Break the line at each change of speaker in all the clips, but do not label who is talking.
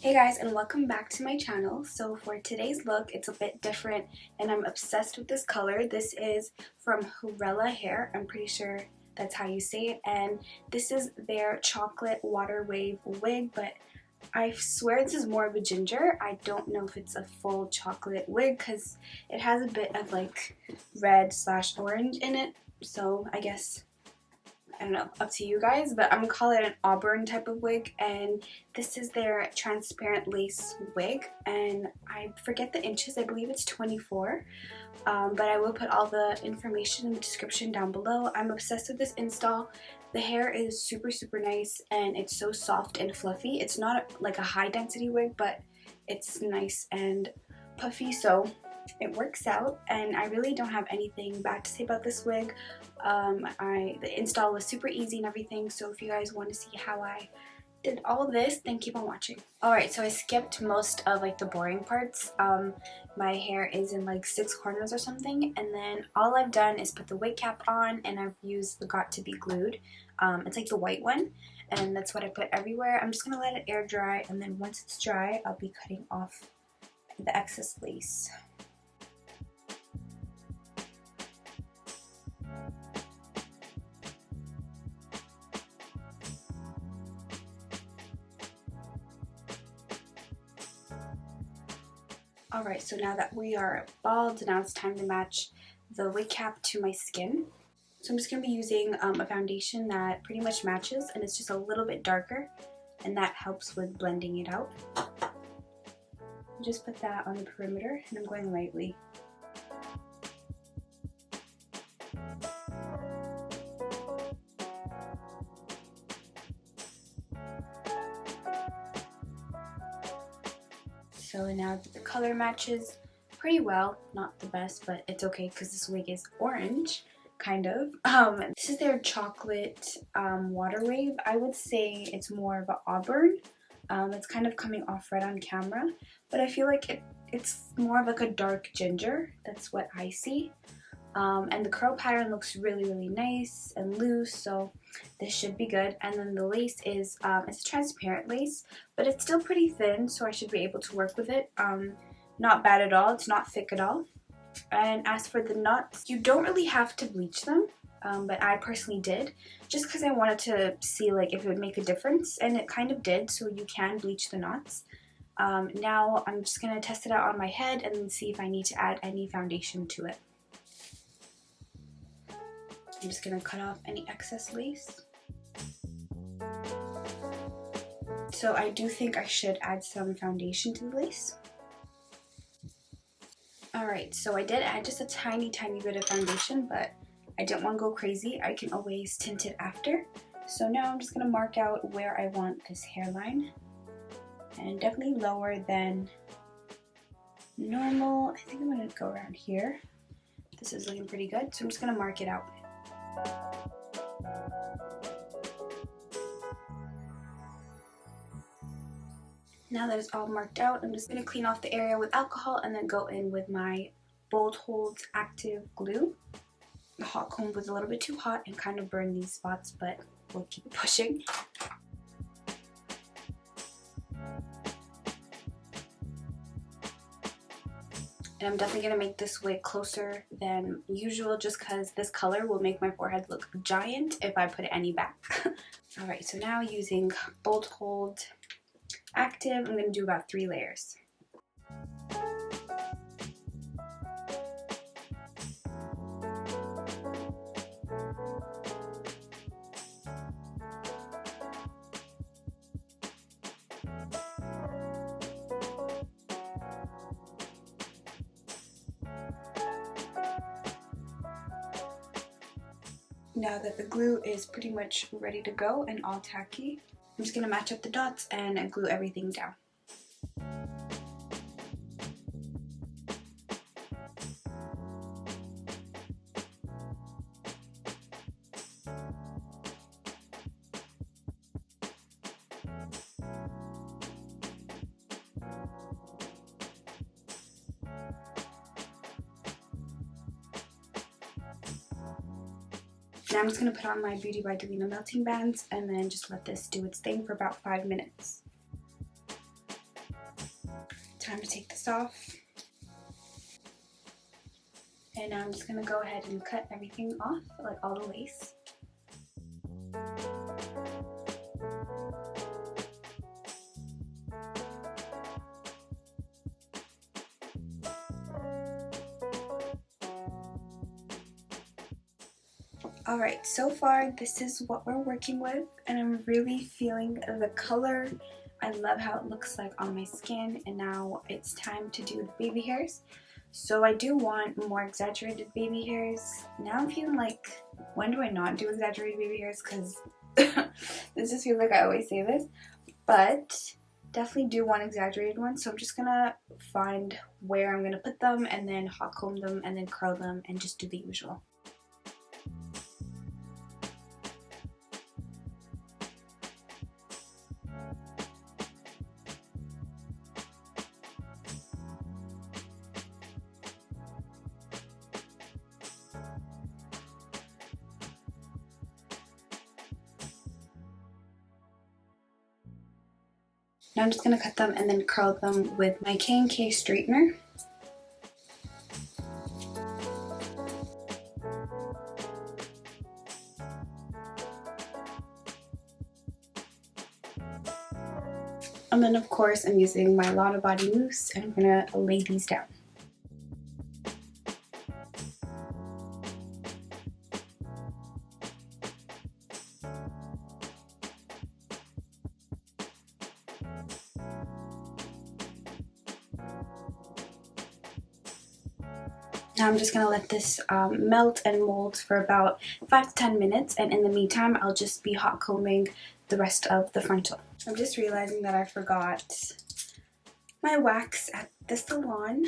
Hey guys, and welcome back to my channel. So for today's look, it's a bit different and I'm obsessed with this color. This is from Hurela hair. I'm pretty sure that's how you say it. And this is their chocolate water wave wig, but I swear this is more of a ginger. I don't know if it's a full chocolate wig because it has a bit of like red/orange in it. So I guess, I don't know, up to you guys, but I'm gonna call it an auburn type of wig. And this is their transparent lace wig, and I forget the inches, I believe it's 24, but I will put all the information in the description down below. I'm obsessed with this install. The hair is super nice and it's so soft and fluffy. It's not like a high density wig, but it's nice and puffy, so it works out, and I really don't have anything bad to say about this wig. The install was super easy and everything, so if you guys want to see how I did all this, then keep on watching. Alright, so I skipped most of like the boring parts. My hair is in like 6 corners or something, and then all I've done is put the wig cap on, and I've used the Got to Be Glued. It's like the white one, and that's what I put everywhere. I'm just gonna let it air dry, and then once it's dry, I'll be cutting off the excess lace. Alright, so now that we are bald, now it's time to match the wig cap to my skin. So I'm just going to be using a foundation that pretty much matches, and it's just a little bit darker, and that helps with blending it out. Just put that on the perimeter, and I'm going lightly. So now that the color matches pretty well, not the best, but it's okay because this wig is orange, kind of. This is their chocolate water wave. I would say it's more of an auburn. It's kind of coming off red on camera, but I feel like it's more of like a dark ginger. That's what I see. And the curl pattern looks really nice and loose, so this should be good. And then the lace is it's a transparent lace, but it's still pretty thin, so I should be able to work with it. Not bad at all. It's not thick at all. And as for the knots, you don't really have to bleach them, but I personally did, just because I wanted to see like if it would make a difference, and it kind of did. So you can bleach the knots. Now I'm just gonna test it out on my head and then see if I need to add any foundation to it. I'm just going to cut off any excess lace. So I do think I should add some foundation to the lace. Alright, so I did add just a tiny bit of foundation, but I didn't want to go crazy. I can always tint it after. So now I'm just going to mark out where I want this hairline. And definitely lower than normal. I think I'm going to go around here. This is looking pretty good, so I'm just going to mark it out. Now that it's all marked out, I'm just going to clean off the area with alcohol and then go in with my Bold Holds Active Glue. The hot comb was a little bit too hot and kind of burned these spots, but we'll keep pushing. And I'm definitely going to make this wig closer than usual, just because this color will make my forehead look giant if I put any back. Alright, so now using Bold Hold Active, I'm going to do about 3 layers. Now that the glue is pretty much ready to go and all tacky, I'm just going to match up the dots and glue everything down. Now I'm just going to put on my Beauty by Delina melting bands and then just let this do its thing for about 5 minutes. Time to take this off. And now I'm just gonna go ahead and cut everything off, like all the lace. Alright, so far this is what we're working with, and I'm really feeling the color. I love how it looks like on my skin, and now it's time to do the baby hairs. So I do want more exaggerated baby hairs. Now I'm feeling like, when do I not do exaggerated baby hairs? Because this just feels like I always say this. But definitely do want exaggerated ones. So I'm just gonna find where I'm gonna put them and then hot comb them and then curl them and just do the usual. Now I'm just going to cut them and then curl them with my K&K straightener. And then of course I'm using my Lotta Body mousse and I'm going to lay these down. Now I'm just going to let this melt and mold for about 5 to 10 minutes, and in the meantime I'll just be hot combing the rest of the frontal. I'm just realizing that I forgot my wax at the salon,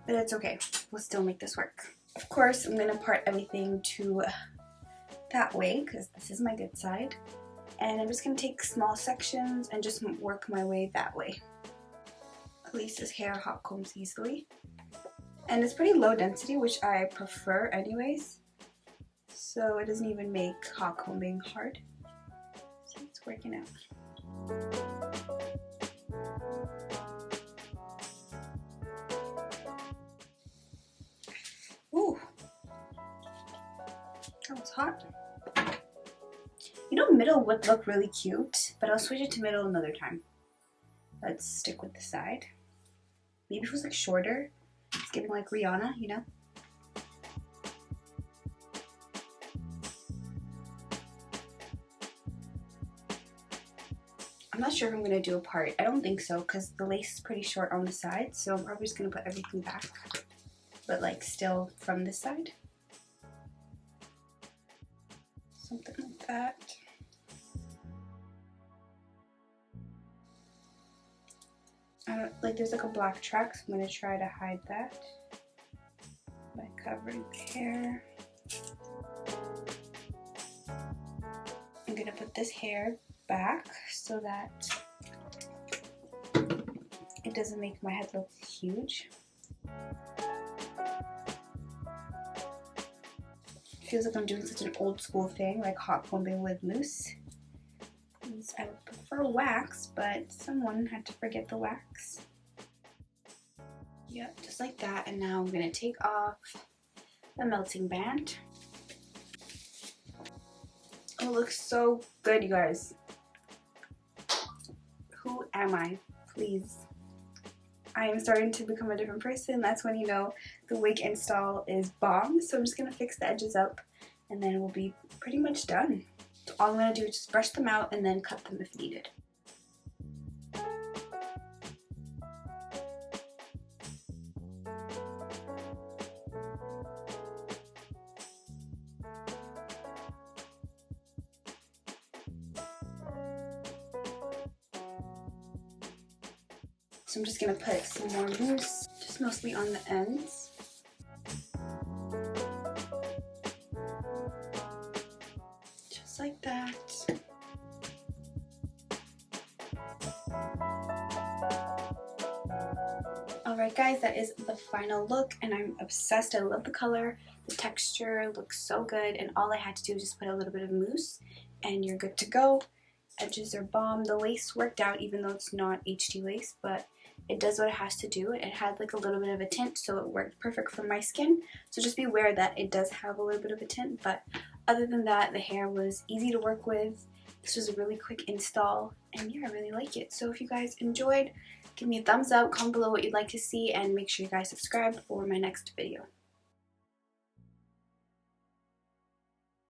but it's okay, we'll still make this work. Of course I'm going to part everything to that way because this is my good side, and I'm just going to take small sections and just work my way that way. At least this hair hot combs easily. And it's pretty low density, which I prefer anyways. So it doesn't even make hot combing hard. So it's working out. Ooh. That was hot. You know, middle would look really cute, but I'll switch it to middle another time. Let's stick with the side. Maybe if it was like shorter. It's giving like Rihanna, you know? I'm not sure if I'm going to do a part. I don't think so because the lace is pretty short on the side, so I'm probably just going to put everything back, but like still from this side. Something like that. I don't, like there's like a black track, so I'm going to try to hide that by covering the hair. I'm going to put this hair back so that it doesn't make my head look huge. It feels like I'm doing such an old school thing, like hot combing with mousse. I would prefer wax, but someone had to forget the wax. Yep, just like that. And now I'm going to take off the melting band. Oh, it looks so good, you guys. Who am I? Please. I am starting to become a different person. That's when you know the wig install is bomb. So I'm just going to fix the edges up and then we'll be pretty much done. So all I'm going to do is just brush them out and then cut them if needed. So I'm just going to put some more mousse, just mostly on the ends. Just like that. Alright guys, that is the final look and I'm obsessed. I love the color, the texture looks so good, and all I had to do was just put a little bit of mousse and you're good to go. Edges are bomb. The lace worked out even though it's not HD lace, but it does what it has to do. It had like a little bit of a tint, so it worked perfect for my skin. So just be aware that it does have a little bit of a tint, but other than that, the hair was easy to work with. This was a really quick install, and yeah, I really like it. So if you guys enjoyed, give me a thumbs up, comment below what you'd like to see, and make sure you guys subscribe for my next video.